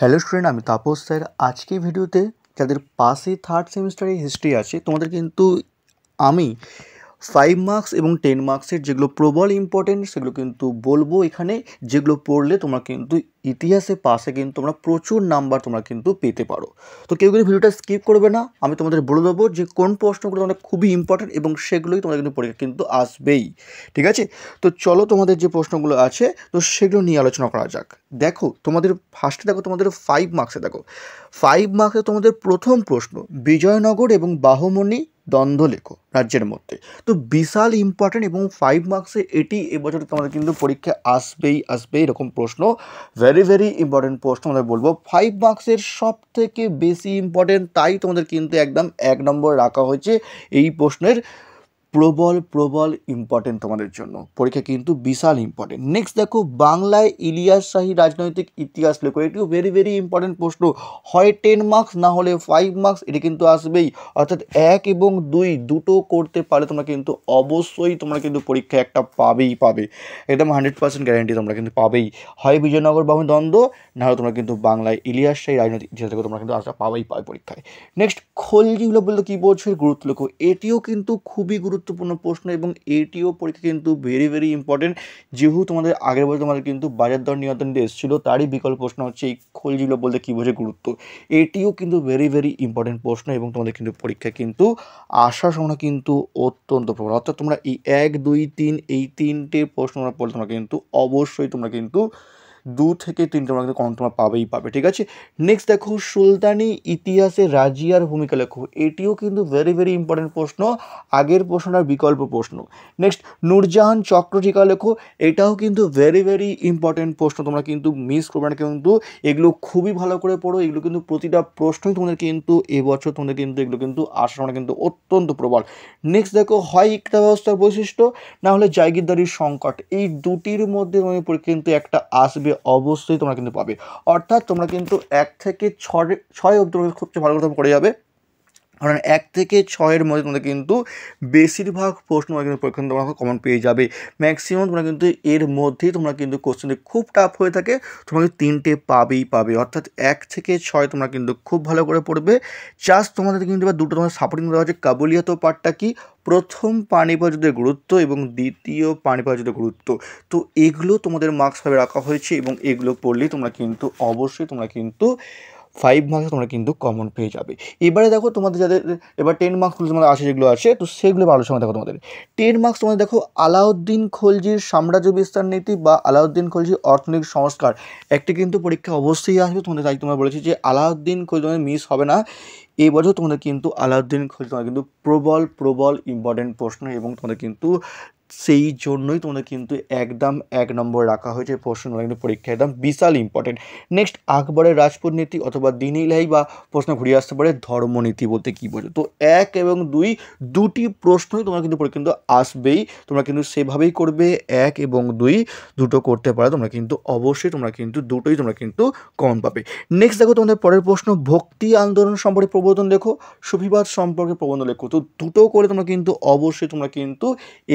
Hello student, আমি Tapas sir. আজকে ভিডিওতে যাদের পাশে থার্ড সেমিস্টারে হিস্ট্রি আছে তোমাদের কিন্তু আমি 5 মার্কস এবং 10 মার্কসের যেগুলো প্রবল ইম্পর্টেন্ট সেগুলো কিন্তু বলবো এখানে, যেগুলো পড়লে তোমরা কিন্তু ইতিহাসে পাশে কিন্তু তোমরা প্রচুর নাম্বার তোমরা কিন্তু পেতে পারো। তো কেউ কিন্তু ভিডিওটা স্কিপ করবে না, আমি তোমাদের বলে দেবো যে কোন প্রশ্নগুলো তোমাদের খুবই ইম্পর্টেন্ট এবং সেগুলোই তোমাদের কিন্তু পরীক্ষা কিন্তু আসবেই। ঠিক আছে, তো চলো তোমাদের যে প্রশ্নগুলো আছে তো সেগুলো নিয়ে আলোচনা করা যাক। দেখো তোমাদের ফার্স্টে দেখো, তোমাদের 5 মার্কসে দেখো, 5 মার্কসে তোমাদের প্রথম প্রশ্ন, বিজয়নগর এবং বাহুমণি দ্বন্দ্ব লেখো রাজ্যের মধ্যে। তো বিশাল ইম্পর্টেন্ট এবং 5 মার্কসে এটি এবছর তোমাদের কিন্তু পরীক্ষা আসবেই এরকম প্রশ্ন, ভেরি ইম্পর্টেন্ট প্রশ্ন তোমাদের বলবো। 5 মার্কসের সব থেকে বেশি ইম্পর্টেন্ট, তাই তোমাদের কিন্তু একদম 1 নম্বর রাখা হয়েছে এই প্রশ্নের। প্রবল ইম্পর্টেন্ট তোমাদের জন্য, পরীক্ষা কিন্তু বিশাল ইম্পর্টেন্ট। নেক্সট দেখো, বাংলায় ইলিয়াস শাহী রাজনৈতিক ইতিহাস লেখো। এটিও ভেরি ইম্পর্টেন্ট প্রশ্ন, হয় 10 মার্কস না হলে 5 মার্কস, এটি কিন্তু আসবেই। অর্থাৎ 1 এবং 2 দুটো করতে পারলে তোমরা কিন্তু অবশ্যই তোমরা কিন্তু পরীক্ষায় একটা পাবে, একদম 100% গ্যারান্টি তোমরা কিন্তু পাবেই। হয় বিজয়নগর বাহুমণি দ্বন্দ্ব, না হলে তোমরা কিন্তু বাংলায় ইলিয়াস শাহী রাজনৈতিক ইতিহাস লেখো, তোমরা কিন্তু আশা পাবে পরীক্ষায়। নেক্সট, খলজিগুলো বলতে কী বলছো, গুরুত্ব লেখো। এটিও কিন্তু খুবই গুরুত্বপূর্ণ প্রশ্ন এবং এটিও পরীক্ষা কিন্তু ভেরি ইম্পর্টেন্ট। যেহেতু তোমাদের আগের বছর তোমাদের কিন্তু বাজার দর নিয়ন্ত্রণ দিয়ে এসেছিলো, তারই বিকল্প প্রশ্ন হচ্ছে এই খলজিগুলো বলতে কী বোঝে গুরুত্ব। এটিও কিন্তু ভেরি ইম্পর্টেন্ট প্রশ্ন এবং তোমাদের কিন্তু পরীক্ষা কিন্তু আসার সম্ভাবনা কিন্তু অত্যন্ত প্রবল। অর্থাৎ তোমরা এই 1, 2, 3 এই 3টে প্রশ্ন তোমরা পড়লে তোমরা কিন্তু অবশ্যই তোমরা কিন্তু 2 থেকে 3 তোমরা কিন্তু কম তোমরা পাবে। ঠিক আছে, নেক্সট দেখো, সুলতানি ইতিহাসে রাজিয়ার ভূমিকা লেখো। এটিও কিন্তু ভেরি ইম্পর্টেন্ট প্রশ্ন, আগের প্রশ্নটার বিকল্প প্রশ্ন। নেক্সট, নূরজাহান চক্রটিকা লেখো। এটাও কিন্তু ভেরি ইম্পর্টেন্ট প্রশ্ন, তোমরা কিন্তু মিস করবে না। কিন্তু এগুলো খুবই ভালো করে পড়ো, এগুলো কিন্তু প্রতিটা প্রশ্নই তোমাদের কিন্তু এবছর তোমাদের কিন্তু এগুলো কিন্তু আসার সম্ভাবনা কিন্তু অত্যন্ত প্রবল। নেক্সট দেখো, হয় ইকতা ব্যবস্থার বৈশিষ্ট্য, না হলে জায়গিরদারির সংকট। এই দুটির মধ্যে তোমাদের পরীক্ষা কিন্তু একটা আসবে, অবশ্যই তোমরা কিন্তু পাবে। অর্থাৎ তোমরা কিন্তু 1 থেকে 6 অবধি সবচেয়ে ভালো করে পড়ে যাবে, কারণ 1 থেকে 6-এর মধ্যে তোমাদের কিন্তু বেশিরভাগ প্রশ্ন তোমরা কিন্তু পরীক্ষা তোমরা কমন পেয়ে যাবে। ম্যাক্সিমাম তোমরা কিন্তু এর মধ্যেই তোমরা কিন্তু কোশ্চেন খুব টাফ হয়ে থাকে, তোমরা কিন্তু 3টে পাবে। অর্থাৎ 1 থেকে 6 তোমরা কিন্তু খুব ভালো করে পড়বে। জাস্ট তোমাদের কিন্তু এবার দুটো তোমার সাপোর্টিং দেওয়া হচ্ছে, কাবুলিয়াত পার্টটা কি, প্রথম পানিপথ যুদ্ধের গুরুত্ব এবং দ্বিতীয় পানিপথ যুদ্ধের গুরুত্ব। তো এগুলো তোমাদের মার্কস ভাবে রাখা হয়েছে এবং এগুলো পড়লেই তোমরা কিন্তু অবশ্যই তোমরা কিন্তু 5 মার্কস তোমরা কিন্তু কমন পেয়ে যাবে। এবারে দেখো তোমাদের যাদের এবার 10 মার্কসগুলো তোমাদের আছে, যেগুলো আছে তো সেগুলো আলোচনা দেখো। তোমাদের 10 মার্কস তোমাদের দেখো, আলাউদ্দিন খলজির সাম্রাজ্য বিস্তার নীতি বা আলাউদ্দিন খলজির অর্থনৈতিক সংস্কার, একটি কিন্তু পরীক্ষা অবশ্যই আসবে তোমাদের। তাই তোমরা বলেছি যে আলাউদ্দিন খলজি তোমাদের মিস হবে না। এই বছর তোমাদের কিন্তু আলাউদ্দিন খলজি তোমাদের কিন্তু প্রবল ইম্পর্টেন্ট প্রশ্ন এবং তোমাদের কিন্তু সেই জন্যই তোমাদের কিন্তু একদম 1 নম্বর রাখা হয়েছে প্রশ্ন, কিন্তু পরীক্ষা একদম বিশাল ইম্পর্টেন্ট। নেক্সট, আকবরের রাজপুত নীতি অথবা দিন ইলাহি বা প্রশ্ন ঘুরিয়ে আসতে পারে ধর্মনীতি বলতে কী বোঝো। তো 1 এবং 2 দুটি প্রশ্নই তোমরা কিন্তু পরীক্ষা কিন্তু আসবেই, তোমরা কিন্তু সেভাবেই করবে। 1 এবং 2 দুটো করতে পারো তোমরা কিন্তু অবশ্যই তোমরা কিন্তু দুটোই তোমরা কিন্তু কমন পাবে। নেক্সট দেখো তোমাদের পরের প্রশ্ন, ভক্তি আন্দোলন সম্পর্কে প্রবন্ধ লেখো, সুফিবাদ সম্পর্কে প্রবন্ধ লেখো। তো দুটো করে তোমরা কিন্তু অবশ্যই তোমরা কিন্তু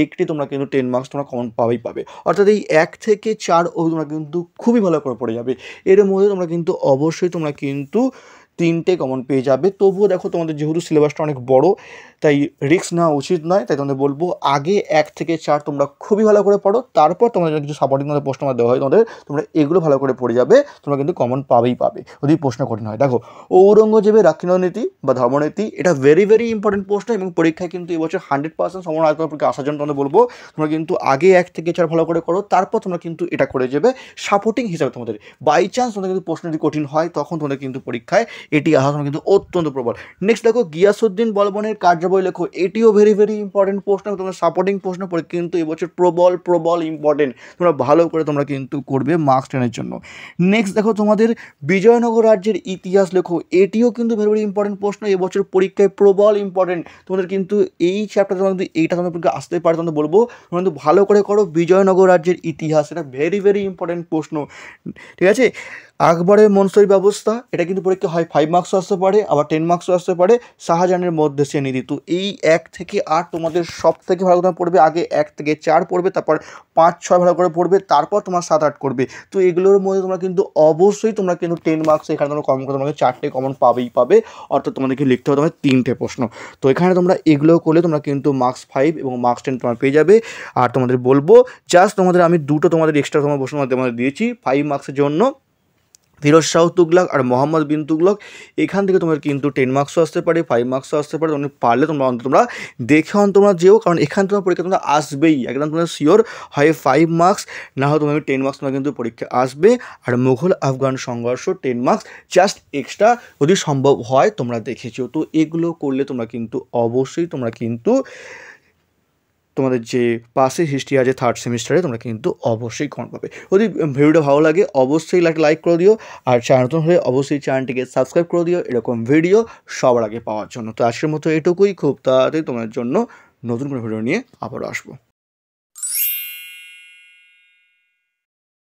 একটি তোমরা কিন্তু 10 মার্কস তোমরা কমন পাবে। অর্থাৎ এই 1 থেকে 4 অবধি তোমরা কিন্তু খুবই ভালো করে পড়ে যাবে। এর মধ্যে তোমরা কিন্তু অবশ্যই তোমরা কিন্তু 3টে কমন পেয়ে যাবে। তবুও দেখো তোমাদের যেহেতু সিলেবাসটা অনেক বড়, তাই রিস্ক নেওয়া উচিত নয়। তাই তোমাদের বলবো আগে 1 থেকে 4 তোমরা খুবই ভালো করে পড়ো, তারপর তোমাদের কিছু সাপোর্টিং তোমাদের প্রশ্ন দেওয়া হয় তোমাদের, তোমরা এগুলো ভালো করে পড়ে যাবে, তোমরা কিন্তু কমন পাবে যদি প্রশ্ন কঠিন হয়। দেখো, ঔরঙ্গজেবের রাষ্ট্রনীতি বা ধর্মনীতি, এটা ভেরি ইম্পর্টেন্ট প্রশ্ন এবং পরীক্ষায় কিন্তু এবছর 100% সম্ভাবনা আসার জন্য তোমাদের বলবো তোমরা কিন্তু আগে 1 থেকে 4 ভালো করে করো, তারপর তোমরা কিন্তু এটা করে যাবে সাপোর্টিং হিসাবে। তোমাদের বাই চান্স তোমাদের কিন্তু প্রশ্ন যদি কঠিন হয় তখন তোমাদের কিন্তু পরীক্ষায় এটি আসার সময় কিন্তু অত্যন্ত প্রবল। নেক্সট দেখো, গিয়াসউদ্দিন বলবনের কার্যাবলী লেখো। এটিও ভেরি ইম্পর্টেন্ট প্রশ্ন, তোমাদের সাপোর্টিং প্রশ্ন পড়ে কিন্তু এবছর প্রবল ইম্পর্টেন্ট, তোমরা ভালো করে তোমরা কিন্তু করবে মার্কস 10-এর জন্য। নেক্সট দেখো, তোমাদের বিজয়নগর রাজ্যের ইতিহাস লেখো। এটিও কিন্তু ভেরি ইম্পর্টেন্ট প্রশ্ন, এবছর পরীক্ষায় প্রবল ইম্পর্টেন্ট। তোমাদের কিন্তু এই চ্যাপ্টার তোমাদের কিন্তু এইটা তোমাদের পরীক্ষা আসতে পারে, তোমাদের বলবো তোমরা কিন্তু ভালো করে করো বিজয়নগর রাজ্যের ইতিহাস, এটা ভেরি ইম্পর্টেন্ট প্রশ্ন। ঠিক আছে, আকবরের মনসুরি ব্যবস্থা, এটা কিন্তু পরীক্ষা হয় 5 মার্কসও আসতে পারে, আবার 10 মার্কসও আসতে পারে। শাহজাহানের মধ্যে সে নীতি। তো এই 1 থেকে 8 তোমাদের সব থেকে ভালো করে পড়বে। আগে 1 থেকে 4 পড়বে, তারপর 5, 6 ভালো করে পড়বে, তারপর তোমার 7, 8 করবে। তো এগুলোর মধ্যে তোমরা কিন্তু অবশ্যই তোমরা কিন্তু 10 মার্কস এখানে তোমরা কমন করে তোমাকে 4টে কমন পাবে, অর্থাৎ তোমাদেরকে লিখতে হবে তোমার 3টে প্রশ্ন। তো এখানে তোমরা এগুলো করলে তোমরা কিন্তু মার্কস 5 এবং মার্কস 10 তোমরা পেয়ে যাবে। আর তোমাদের বলবো জাস্ট তোমাদের আমি দুটো তোমাদের এক্সট্রা তোমার প্রশ্ন তোমাদের দিয়েছি 5 মার্কসের জন্য, ফিরোজ শাহ তুগলক আর মোহাম্মদ বিন তুগলক। এখান থেকে তোমার কিন্তু 10 মার্কসও আসতে পারে, 5 মার্কসও আসতে পারে। তোমরা পারলে তোমরা দেখে তোমরা যেও, কারণ এখান তোমার পরীক্ষা তোমরা আসবেই, একদম তোমরা শিওর। হয় 5 মার্কস, না হয় তোমার 10 মার্কস তোমরা কিন্তু পরীক্ষা আসবে। আর মুঘল আফগান সংঘর্ষ 10 মার্কস জাস্ট এক্সট্রা, যদি সম্ভব হয় তোমরা দেখেছো। তো এগুলো করলে তোমরা কিন্তু অবশ্যই তোমরা কিন্তু তোমাদের যে পাসের হিস্ট্রি আছে 3rd সেমিস্টারে তোমরা কিন্তু অবশ্যই কমন পাবে। যদি ভিডিওটা ভালো লাগে অবশ্যই লাইক করে দিও, আর চ্যানেল নতুন হলে অবশ্যই চ্যানেলটিকে সাবস্ক্রাইব করে দিও এরকম ভিডিও সবার আগে পাওয়ার জন্য। তো আজকের মতো এটুকুই, খুব তাড়াতাড়ি তোমার জন্য নতুন কোনো ভিডিও নিয়ে আবারও আসবো।